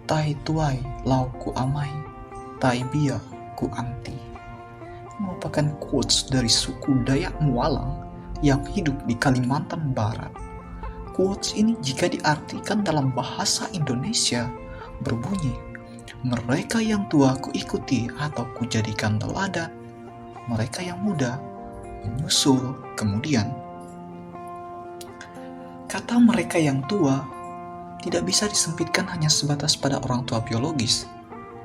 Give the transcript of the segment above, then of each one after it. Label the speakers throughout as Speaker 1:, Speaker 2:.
Speaker 1: Tai tuai lau ku amai, tai bia ku anti, merupakan quotes dari suku Dayak Mualang yang hidup di Kalimantan Barat. Quotes ini jika diartikan dalam bahasa Indonesia berbunyi, mereka yang tua ku ikuti atau ku jadikan teladan, mereka yang muda menyusul kemudian. Kata mereka yang tua tidak bisa disempitkan hanya sebatas pada orang tua biologis,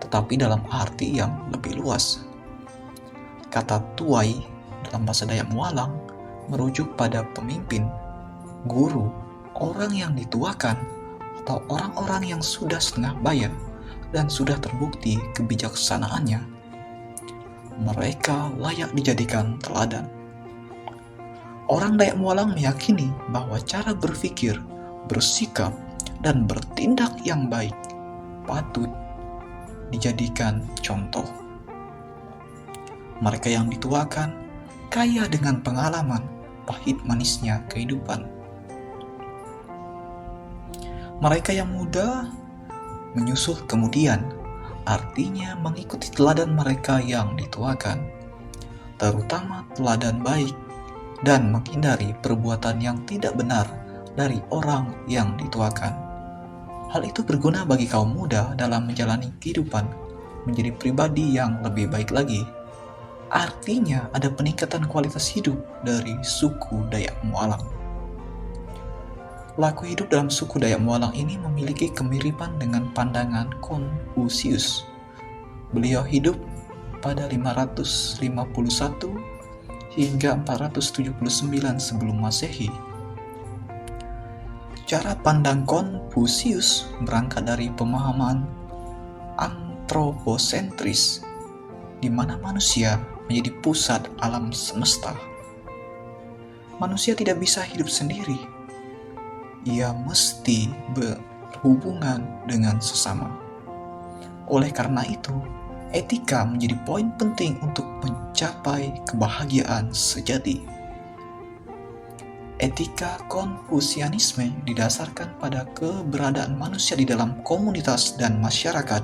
Speaker 1: tetapi dalam arti yang lebih luas. Kata tuai dalam bahasa Dayak Mualang merujuk pada pemimpin, guru, orang yang dituakan, atau orang-orang yang sudah setengah baya dan sudah terbukti kebijaksanaannya. Mereka layak dijadikan teladan. Orang Dayak Mualang meyakini bahwa cara berpikir, bersikap, dan bertindak yang baik patut dijadikan contoh. Mereka yang dituakan kaya dengan pengalaman pahit manisnya kehidupan. Mereka yang muda menyusul kemudian, artinya mengikuti teladan mereka yang dituakan, terutama teladan baik, dan menghindari perbuatan yang tidak benar dari orang yang dituakan. Hal itu berguna bagi kaum muda dalam menjalani kehidupan menjadi pribadi yang lebih baik lagi. Artinya ada peningkatan kualitas hidup dari suku Dayak Mualang. Laku hidup dalam suku Dayak Mualang ini memiliki kemiripan dengan pandangan Konfusius. Beliau hidup pada 551 hingga 479 sebelum Masehi. Cara pandang Konfusius berangkat dari pemahaman antroposentris, di mana manusia menjadi pusat alam semesta. Manusia tidak bisa hidup sendiri. Ia mesti berhubungan dengan sesama. Oleh karena itu, etika menjadi poin penting untuk mencapai kebahagiaan sejati. Etika Konfusianisme didasarkan pada keberadaan manusia di dalam komunitas dan masyarakat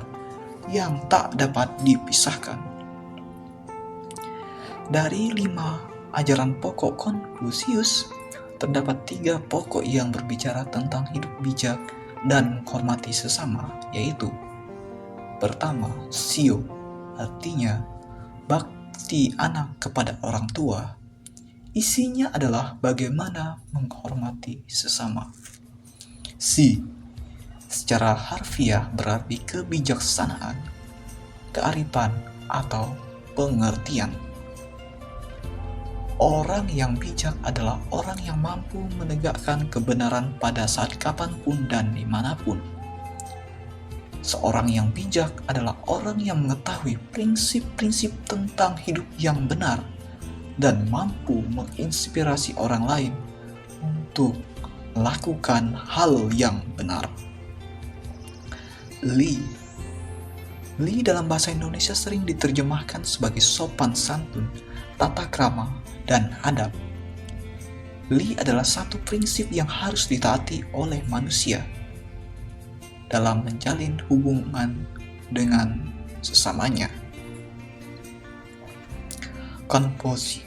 Speaker 1: yang tak dapat dipisahkan. Dari 5 ajaran pokok Konfusius, terdapat 3 pokok yang berbicara tentang hidup bijak dan menghormati sesama, yaitu: pertama, sio, artinya bakti anak kepada orang tua. Isinya adalah bagaimana menghormati sesama. Si, secara harfiah berarti kebijaksanaan, kearifan, atau pengertian. Orang yang bijak adalah orang yang mampu menegakkan kebenaran pada saat kapanpun dan dimanapun. Seorang yang bijak adalah orang yang mengetahui prinsip-prinsip tentang hidup yang benar dan mampu menginspirasi orang lain untuk melakukan hal yang benar. Li dalam bahasa Indonesia sering diterjemahkan sebagai sopan santun, tata krama, dan adab. Li adalah satu prinsip yang harus ditaati oleh manusia dalam menjalin hubungan dengan sesamanya.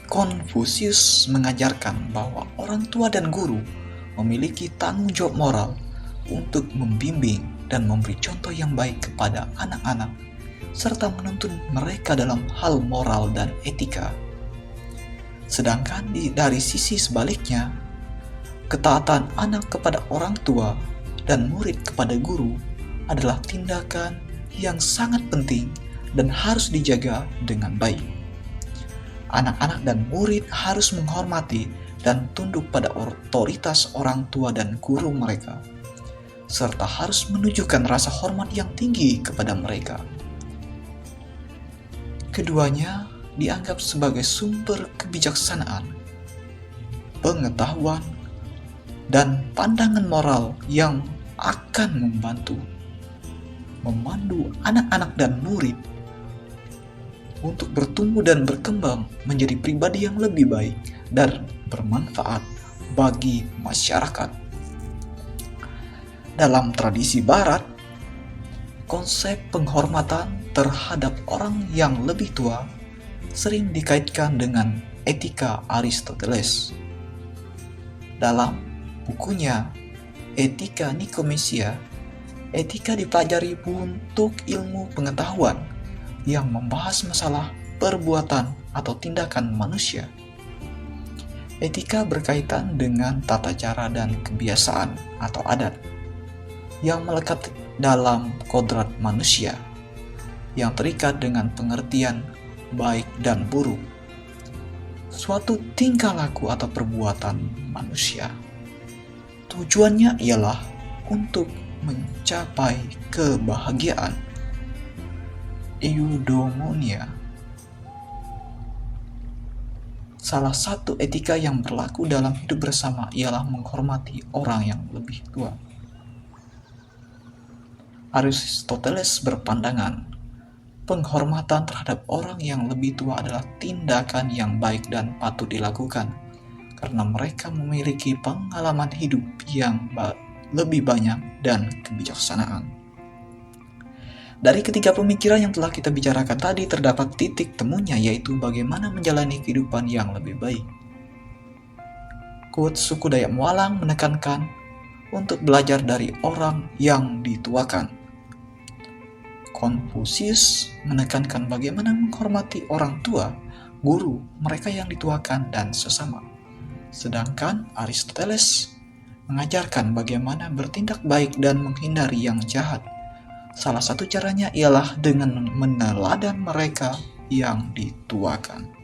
Speaker 1: Konfusius mengajarkan bahwa orang tua dan guru memiliki tanggung jawab moral untuk membimbing dan memberi contoh yang baik kepada anak-anak, serta menuntun mereka dalam hal moral dan etika. Sedangkan dari sisi sebaliknya, ketaatan anak kepada orang tua dan murid kepada guru adalah tindakan yang sangat penting dan harus dijaga dengan baik. Anak-anak dan murid harus menghormati dan tunduk pada otoritas orang tua dan guru mereka, serta harus menunjukkan rasa hormat yang tinggi kepada mereka. Keduanya dianggap sebagai sumber kebijaksanaan, pengetahuan, dan pandangan moral yang akan membantu memandu anak-anak dan murid untuk bertumbuh dan berkembang menjadi pribadi yang lebih baik dan bermanfaat bagi masyarakat. Dalam tradisi Barat, Konsep penghormatan terhadap orang yang lebih tua sering dikaitkan dengan etika Aristoteles. Dalam bukunya Etika Nikomesia, etika dipelajari untuk ilmu pengetahuan yang membahas masalah perbuatan atau tindakan manusia. Etika berkaitan dengan tata cara dan kebiasaan atau adat yang melekat dalam kodrat manusia, yang terikat dengan pengertian baik dan buruk, suatu tingkah laku atau perbuatan manusia. Tujuannya ialah untuk mencapai kebahagiaan, eudaimonia. Salah satu etika yang berlaku dalam hidup bersama ialah menghormati orang yang lebih tua. Aristoteles berpandangan, penghormatan terhadap orang yang lebih tua adalah tindakan yang baik dan patut dilakukan, karena mereka memiliki pengalaman hidup yang lebih banyak dan kebijaksanaan. Dari ketiga pemikiran yang telah kita bicarakan tadi, terdapat titik temunya, yaitu bagaimana menjalani kehidupan yang lebih baik. Quote suku Dayak Mualang menekankan untuk belajar dari orang yang dituakan. Konfusius menekankan bagaimana menghormati orang tua, guru, mereka yang dituakan, dan sesama. Sedangkan Aristoteles mengajarkan bagaimana bertindak baik dan menghindari yang jahat. Salah satu caranya ialah dengan meneladan mereka yang dituakan.